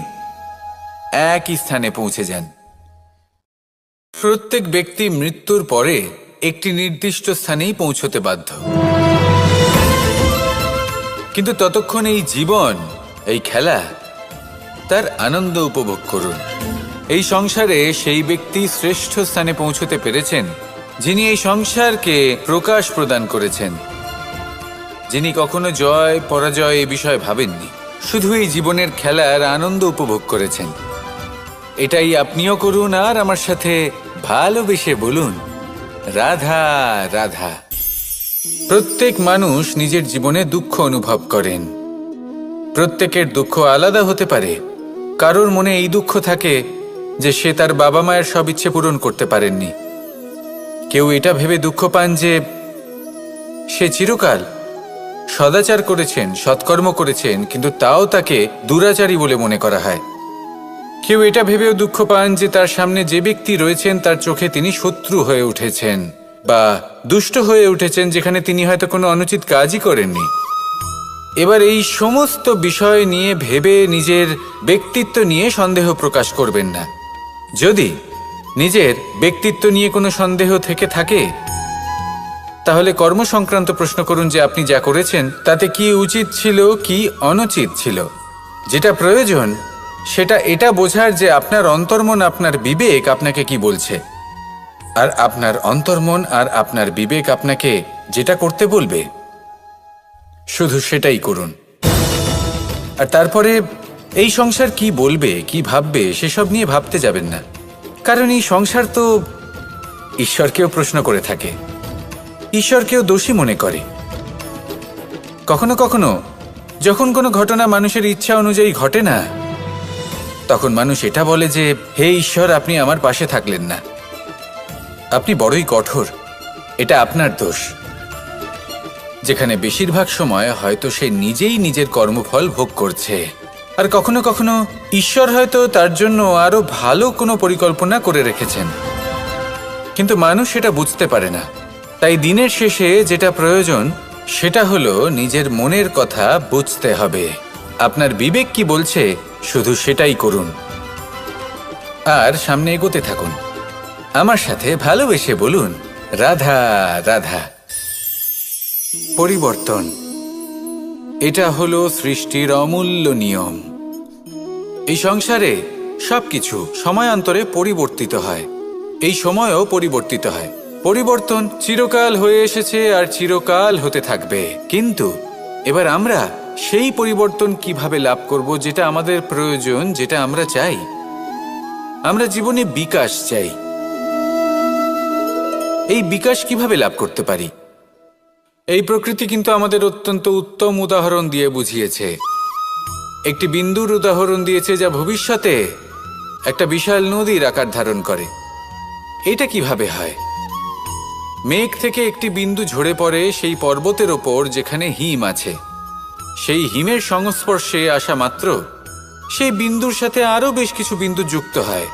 একই স্থানে পৌঁছে যান। প্রত্যেক ব্যক্তি মৃত্যুর পরে একটি নির্দিষ্ট স্থানেই পৌঁছতে বাধ্য, কিন্তু ততক্ষণ এই জীবন, এই খেলা, তার আনন্দ উপভোগ করুন। এই সংসারে সেই ব্যক্তি শ্রেষ্ঠ স্থানে পৌঁছতে পেরেছেন যিনি এই সংসারকে প্রকাশ প্রদান করেছেন, যিনি কখনো জয় পরাজয় এ বিষয়ে ভাবেননি, শুধু এই জীবনের খেলার আনন্দ উপভোগ করেছেন। এটাই আপনিও করুন, আর আমার সাথে ভালোবেসে বলুন, রাধা রাধা। প্রত্যেক মানুষ নিজের জীবনে দুঃখ অনুভব করেন। প্রত্যেকের দুঃখ আলাদা হতে পারে। কারোর মনে এই দুঃখ থাকে যে সে তার বাবা মায়ের সব ইচ্ছে পূরণ করতে পারেননি। কেউ এটা ভেবে দুঃখ পান যে সে চিরকাল সদাচার করেছেন, সৎকর্ম করেছেন, কিন্তু তাও তাকে দুরাচারী বলে মনে করা হয়। কেউ এটা ভেবেও দুঃখ পান যে তার সামনে যে ব্যক্তি রয়েছেন তার চোখে তিনি শত্রু হয়ে উঠেছেন বা দুষ্ট হয়ে উঠেছেন, যেখানে তিনি হয়তো কোনো অনুচিত কাজই করেননি। এবার এই সমস্ত বিষয় নিয়ে ভেবে নিজের ব্যক্তিত্ব নিয়ে সন্দেহ প্রকাশ করবেন না। যদি নিজের ব্যক্তিত্ব নিয়ে কোনো সন্দেহ থেকে থাকে তাহলে কর্ম সংক্রান্ত প্রশ্ন করুন যে আপনি যা করেছেন তাতে কি উচিত ছিল, কি অনুচিত ছিল। যেটা প্রয়োজন সেটা এটা বোঝার যে আপনার অন্তর্মন, আপনার বিবেক আপনাকে কি বলছে, আর আপনার অন্তর্মন আর আপনার বিবেক আপনাকে যেটা করতে বলবে শুধু সেটাই করুন। আর তারপরে এই সংসার কি বলবে, কি ভাববে সেসব নিয়ে ভাবতে যাবেন না, কারণ এই সংসার তো ঈশ্বরকেও প্রশ্ন করে থাকে, ঈশ্বরকেও দোষী মনে করে। কখনো কখনো যখন কোনো ঘটনা মানুষের ইচ্ছা অনুযায়ী ঘটে না, তখন মানুষ এটা বলে যে হে ঈশ্বর, আপনি আমার পাশে থাকলেন না, আপনি বড়ই কঠোর, এটা আপনার দোষ। যেখানে বেশিরভাগ সময় হয়তো সে নিজেই নিজের কর্মফল ভোগ করছে, আর কখনো কখনো ঈশ্বর হয়তো তার জন্য আরো ভালো কোনো পরিকল্পনা করে রেখেছেন, কিন্তু মানুষ সেটা বুঝতে পারে না। তাই দিনের শেষে যেটা প্রয়োজন সেটা হলো নিজের মনের কথা বুঝতে হবে। আপনার বিবেক কি বলছে শুধু সেটাই করুন আর সামনে এগোতে থাকুন। আমার সাথে ভালোবেসে বলুন, রাধা রাধা। পরিবর্তন, এটা হলো সৃষ্টির অমূল্য নিয়ম। এই সংসারে সবকিছু সময়ান্তরে পরিবর্তিত হয়, এই সময়ও পরিবর্তিত হয়। পরিবর্তন চিরকাল হয়ে এসেছে আর চিরকাল হতে থাকবে, কিন্তু এবার আমরা সেই পরিবর্তন কিভাবে লাভ করব যেটা আমাদের প্রয়োজন, যেটা আমরা চাই। আমরা জীবনে বিকাশ চাই। এই বিকাশ কিভাবে লাভ করতে পারি? এই প্রকৃতি কিন্তু আমাদের অত্যন্ত উত্তম উদাহরণ দিয়ে বুঝিয়েছে। একটি বিন্দুর উদাহরণ দিয়েছে যা ভবিষ্যতে একটা বিশাল নদীর আকার ধারণ করে। এটা কিভাবে হয়? মেঘ থেকে একটি বিন্দু ঝরে পড়ে সেই পর্বতের ওপর যেখানে হিম আছে। সেই হিমের সংস্পর্শে আসা মাত্র সেই বিন্দুর সাথে আরও বেশ কিছু বিন্দু যুক্ত হয়।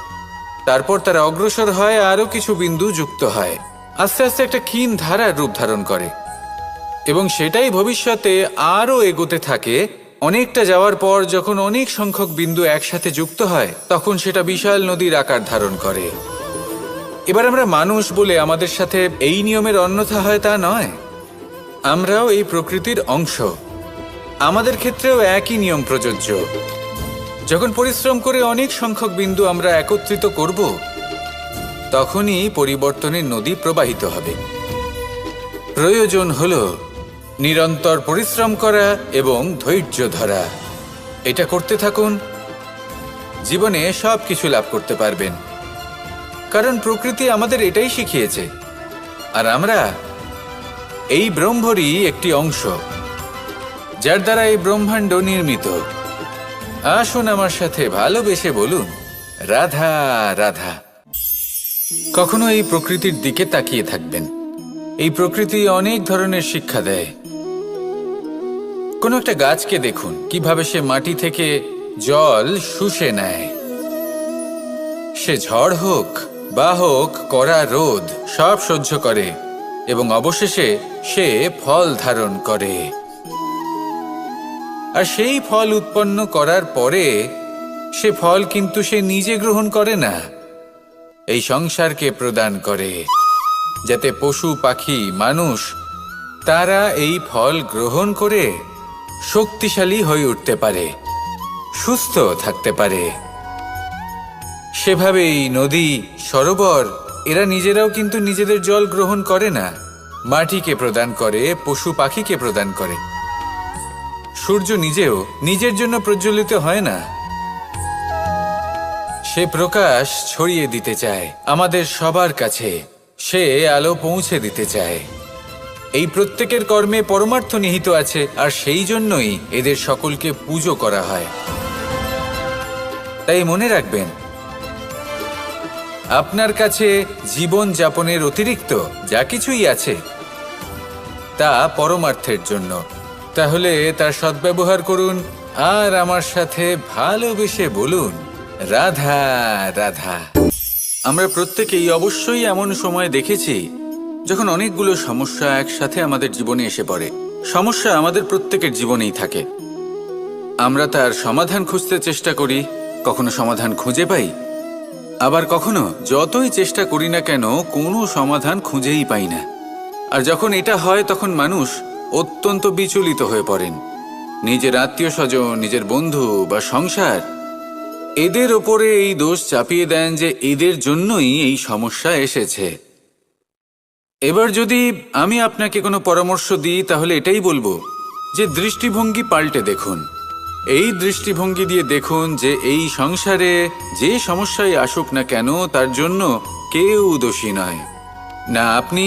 তারপর তারা অগ্রসর হয়, আরও কিছু বিন্দু যুক্ত হয়, আস্তে আস্তে একটা ক্ষীণ ধারার রূপ ধারণ করে, এবং সেটাই ভবিষ্যতে আরও এগোতে থাকে। অনেকটা যাওয়ার পর যখন অনেক সংখ্যক বিন্দু একসাথে যুক্ত হয়, তখন সেটা বিশাল নদীর আকার ধারণ করে। এবার আমরা মানুষ বলে আমাদের সাথে এই নিয়মের অন্যথা হয় তা নয়। আমরাও এই প্রকৃতির অংশ, আমাদের ক্ষেত্রেও একই নিয়ম প্রযোজ্য। যখন পরিশ্রম করে অনেক সংখ্যক বিন্দু আমরা একত্রিত করব, তখনই পরিবর্তনের নদী প্রবাহিত হবে। প্রয়োজন হলো নিরন্তর পরিশ্রম করা এবং ধৈর্য ধরা। এটা করতে থাকুন, জীবনে সব কিছু লাভ করতে পারবেন। কারণ প্রকৃতি আমাদের এটাই শিখিয়েছে, আর আমরা এই ব্রহ্মরই একটি অংশ, যার দ্বারা এই ব্রহ্মাণ্ড নির্মিত। আসুন আমার সাথে ভালোবেসে বলুন, রাধা রাধা। কখনো এই প্রকৃতির দিকে তাকিয়ে থাকবেন। এই প্রকৃতি অনেক ধরনের শিক্ষা দেয়। কোনো একটা গাছকে দেখুন কিভাবে সে মাটি থেকে জল শুষে নেয়। সে ঝড় হোক বা হোক কড়া রোদ সব সহ্য করে, এবং অবশেষে সে ফল ধারণ করে। আর সেই ফল উৎপন্ন করার পরে সে ফল কিন্তু সে নিজে গ্রহণ করে না, এই সংসারকে প্রদান করে, যাতে পশু পাখি মানুষ তারা এই ফল গ্রহণ করে শক্তিশালী হয়ে উঠতে পারে, সুস্থ থাকতে পারে। সেভাবেই নদী, সরোবর এরা নিজেরাও কিন্তু নিজেদের জল গ্রহণ করে না, মাটিকে প্রদান করে, পশু পাখিকে প্রদান করে। সূর্য নিজেও নিজের জন্য প্রজ্বলিত হয় না, সে প্রকাশ ছড়িয়ে দিতে চায় আমাদের সবার কাছে, সে আলো পৌঁছে দিতে চায়। এই প্রত্যেকের কর্মে পরমার্থ নিহিত আছে, আর সেই জন্যই এদের সকলকে পুজো করা হয়। তাই মনে রাখবেন, আপনার কাছে জীবন যাপনের অতিরিক্ত যা কিছুই আছে তা পরমার্থের জন্য। তাহলে তার সদ্ব্যবহার করুন আর আমার সাথে ভালোবেসে বলুন, রাধা রাধা। আমরা প্রত্যেকেই অবশ্যই এমন সময় দেখেছি যখন অনেকগুলো সমস্যা একসাথে আমাদের জীবনে এসে পড়ে। সমস্যা আমাদের প্রত্যেকের জীবনেই থাকে। আমরা তার সমাধান খুঁজতে চেষ্টা করি, কখনো সমাধান খুঁজে পাই, আবার কখনো যতই চেষ্টা করি না কেন কোনো সমাধান খুঁজেই পাই না। আর যখন এটা হয় তখন মানুষ অত্যন্ত বিচলিত হয়ে পড়েন। নিজের আত্মীয় স্বজন, নিজের বন্ধু বা সংসার এদের ওপরে এই দোষ চাপিয়ে দেন যে এদের জন্যই এই সমস্যা এসেছে। এবার যদি আমি আপনাকে কোনো পরামর্শ দিই তাহলে এটাই বলবো যে দৃষ্টিভঙ্গি পাল্টে দেখুন। এই দৃষ্টিভঙ্গি দিয়ে দেখুন যে এই সংসারে যে সমস্যাই আসুক না কেন তার জন্য কেউ দোষী নয়, না আপনি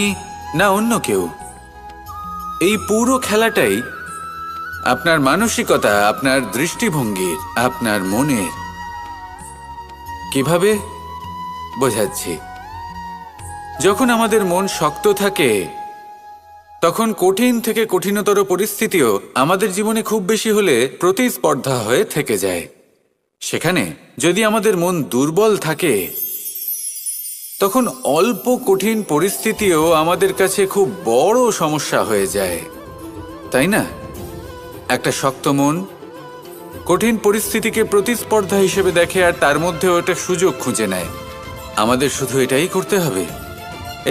না অন্য কেউ। এই পুরো খেলাটাই আপনার মানসিকতা, আপনার দৃষ্টিভঙ্গির, আপনার মনের। কিভাবে বোঝাচ্ছি? যখন আমাদের মন শক্ত থাকে তখন কঠিন থেকে কঠিনতর পরিস্থিতিও আমাদের জীবনে খুব বেশি হলে প্রতিস্পর্ধা হয়ে থেকে যায়। সেখানে যদি আমাদের মন দুর্বল থাকে, তখন অল্প কঠিন পরিস্থিতিও আমাদের কাছে খুব বড় সমস্যা হয়ে যায়, তাই না? একটা শক্ত মন কঠিন পরিস্থিতিকে প্রতিস্পর্ধা হিসেবে দেখে আর তার মধ্যেও একটা সুযোগ খুঁজে নেয়। আমাদের শুধু এটাই করতে হবে।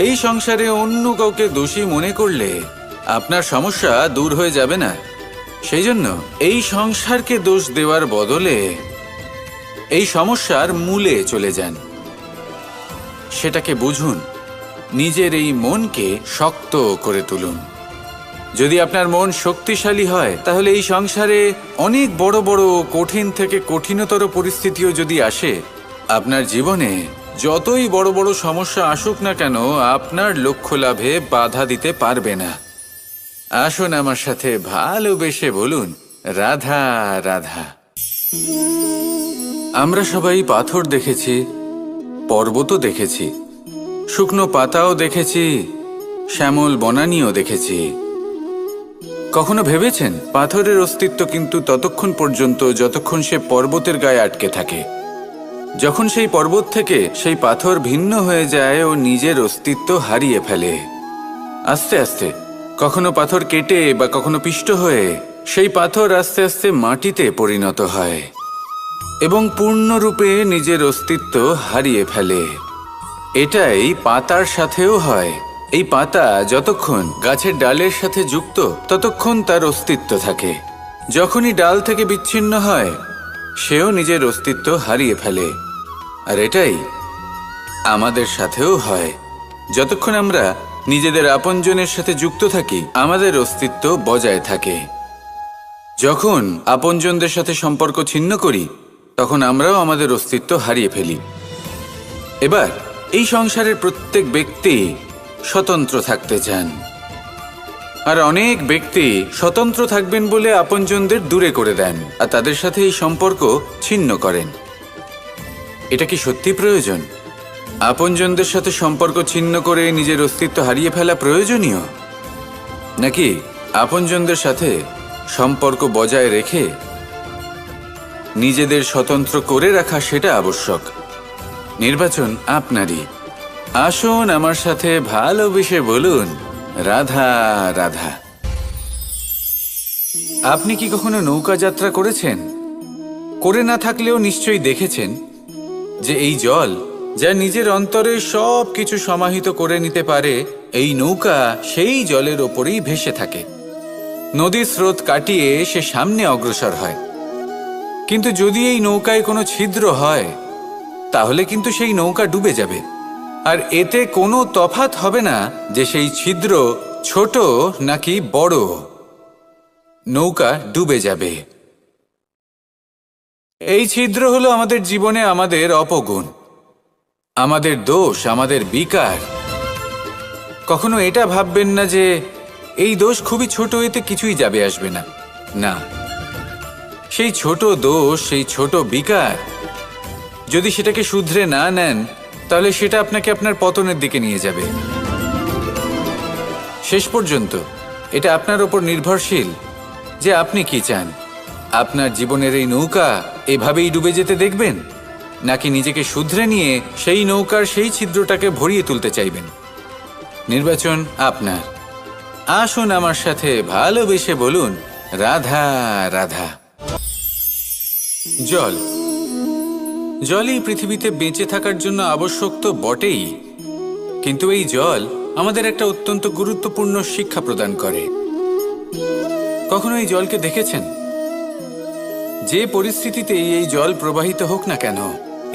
এই সংসারে অন্য কাউকে দোষী মনে করলে আপনার সমস্যা দূর হয়ে যাবে না। সেই জন্য এই সংসারকে দোষ দেওয়ার বদলে এই সমস্যার মূলে চলে যান, সেটাকে বুঝুন, নিজের এই মনকে শক্ত করে তুলুন। যদি আপনার মন শক্তিশালী হয়, তাহলে এই সংসারে অনেক বড় বড় কঠিন থেকে কঠিনতর পরিস্থিতিও যদি আসে, আপনার জীবনে যতই বড় বড় সমস্যা আসুক না কেন, আপনার লক্ষ্য লাভে বাধা দিতে পারবে না। আসুন আমার সাথে ভালোবেসে বলুন, রাধা রাধা। আমরা সবাই পাথর দেখেছি, পর্বতও দেখেছি, শুকনো পাতাও দেখেছি, শ্যামল বনানীও দেখেছি। কখনো ভেবেছেন পাথরের অস্তিত্ব কিন্তু ততক্ষণ পর্যন্ত যতক্ষণ সে পর্বতের গায়ে আটকে থাকে। যখন সেই পর্বত থেকে সেই পাথর ভিন্ন হয়ে যায় ও নিজের অস্তিত্ব হারিয়ে ফেলে। আস্তে আস্তে কখনো পাথর কেটে বা কখনো পিষ্ট হয়ে সেই পাথর আস্তে আস্তে মাটিতে পরিণত হয় এবং পূর্ণরূপে নিজের অস্তিত্ব হারিয়ে ফেলে। এটাই পাতার সাথেও হয়। এই পাতা যতক্ষণ গাছের ডালের সাথে যুক্ত ততক্ষণ তার অস্তিত্ব থাকে। যখনই ডাল থেকে বিচ্ছিন্ন হয়, সেও নিজের অস্তিত্ব হারিয়ে ফেলে। আর এটাই আমাদের সাথেও হয়। যতক্ষণ আমরা নিজেদের আপনজনের সাথে যুক্ত থাকি, আমাদের অস্তিত্ব বজায় থাকে। যখন আপনজনদের সাথে সম্পর্ক ছিন্ন করি, তখন আমরাও আমাদের অস্তিত্ব হারিয়ে ফেলি। এবার এই সংসারের প্রত্যেক ব্যক্তি স্বতন্ত্র থাকতে চান, আর অনেক ব্যক্তি স্বতন্ত্র থাকবেন বলে আপনজনদের দূরে করে দেন আর তাদের সাথে এই সম্পর্ক ছিন্ন করেন। এটা কি সত্যি প্রয়োজন? আপনজনদের সাথে সম্পর্ক ছিন্ন করে নিজের অস্তিত্ব হারিয়ে ফেলা প্রয়োজনীয়, নাকি আপনজনদের সাথে সম্পর্ক বজায় রেখে নিজেদের স্বতন্ত্র করে রাখা সেটা আবশ্যক? নির্বাচন আপনারই। আসুন আমার সাথে ভালোবেসে বলুন, রাধা রাধা। আপনি কি কখনো নৌকা যাত্রা করেছেন? করে না থাকলেও নিশ্চয়ই দেখেছেন যে এই জল যা নিজের অন্তরে সব কিছু সমাহিত করে নিতে পারে, এই নৌকা সেই জলের ওপরেই ভেসে থাকে। নদীর স্রোত কাটিয়ে সে সামনে অগ্রসর হয়। কিন্তু যদি এই নৌকায় কোনো ছিদ্র হয়, তাহলে কিন্তু সেই নৌকা ডুবে যাবে। আর এতে কোনো তফাৎ হবে না যে সেই ছিদ্র ছোট নাকি বড়, নৌকা ডুবে যাবে। এই ছিদ্র হলো আমাদের জীবনে আমাদের অপগুণ, আমাদের দোষ, আমাদের বিকার। কখনো এটা ভাববেন না যে এই দোষ খুবই ছোট, এতে কিছুই যাবে আসবে না। না, সেই ছোট দোষ, সেই ছোট বিকার যদি সেটাকে শুধরে না নেন, তাহলে সেটা আপনাকে আপনার পতনের দিকে নিয়ে যাবে। শেষ পর্যন্ত এটা আপনার ওপর নির্ভরশীল যে আপনি কি চান। আপনার জীবনের এই নৌকা এভাবেই ডুবে যেতে দেখবেন, নাকি নিজেকে শুধরে নিয়ে সেই নৌকার সেই ছিদ্রটাকে ভরিয়ে তুলতে চাইবেন? নির্বাচন আপনার। আসুন আমার সাথে ভালোবেসে বলুন, রাধা রাধা। জল, জলই পৃথিবীতে বেঁচে থাকার জন্য আবশ্যক তো বটেই, কিন্তু এই জল আমাদের একটা অত্যন্ত গুরুত্বপূর্ণ শিক্ষা প্রদান করে। কখনো এই জলকে দেখেছেন? যে পরিস্থিতিতেই এই জল প্রবাহিত হোক না কেন,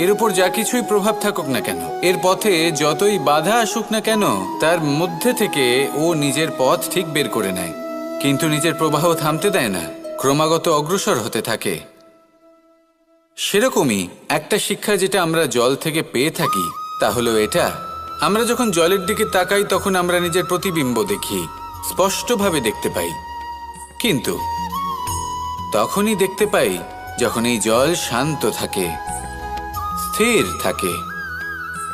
এর উপর যা কিছুই প্রভাব থাকুক না কেন, এর পথে যতই বাধা আসুক না কেন, তার মধ্যে থেকে ও নিজের পথ ঠিক বের করে নেয়, কিন্তু নিজের প্রবাহ থামতে দেয় না, ক্রমাগত অগ্রসর হতে থাকে। সেরকমই একটা শিক্ষা যেটা আমরা জল থেকে পেয়ে থাকি, তা হলো এটা: আমরা যখন জলের দিকে তাকাই, তখন আমরা নিজের প্রতিবিম্ব দেখি, স্পষ্টভাবে দেখতে পাই। কিন্তু তখনই দেখতে পাই যখন এই জল শান্ত থাকে, স্থির থাকে।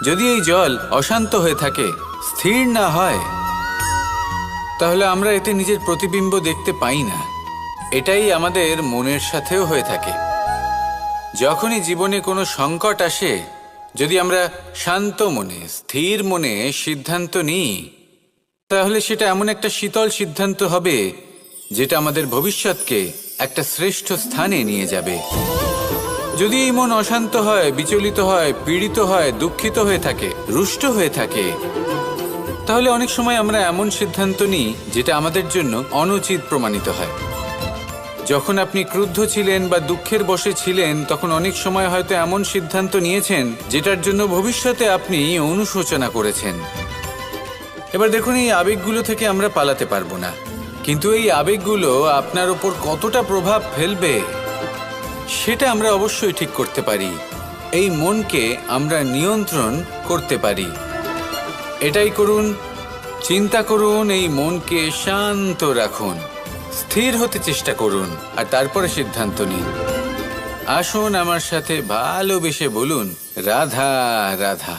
যদি এই জল অশান্ত হয়ে থাকে, স্থির না হয়, তাহলে আমরা এতে নিজের প্রতিবিম্ব দেখতে পাই না। এটাই আমাদের মনের সাথেও হয়ে থাকে। যখনই জীবনে কোনো সংকট আসে, যদি আমরা শান্ত মনে, স্থির মনে সিদ্ধান্ত নিই, তাহলে সেটা এমন একটা শীতল সিদ্ধান্ত হবে যেটা আমাদের ভবিষ্যৎকে একটা শ্রেষ্ঠ স্থানে নিয়ে যাবে। যদি এই মন অশান্ত হয়, বিচলিত হয়, পীড়িত হয়, দুঃখিত হয়ে থাকে, রুষ্ট হয়ে থাকে, তাহলে অনেক সময় আমরা এমন সিদ্ধান্ত নিই যেটা আমাদের জন্য অনুচিত প্রমাণিত হয়। যখন আপনি ক্রুদ্ধ ছিলেন বা দুঃখের বশে ছিলেন, তখন অনেক সময় হয়তো এমন সিদ্ধান্ত নিয়েছেন যেটার জন্য ভবিষ্যতে আপনি অনুশোচনা করেছেন। এবার দেখুন, এই আবেগগুলো থেকে আমরা পালাতে পারবো না, কিন্তু এই আবেগগুলো আপনার উপর কতটা প্রভাব ফেলবে সেটা আমরা অবশ্যই ঠিক করতে পারি। এই মনকে আমরা নিয়ন্ত্রণ করতে পারি। এটাই করুন, চিন্তা করুন, এই মনকে শান্ত রাখুন, স্থির হতে চেষ্টা করুন, আর তারপরে সিদ্ধান্ত নিন। আসুন আমার সাথে ভালোবেসে বলুন, রাধা রাধা।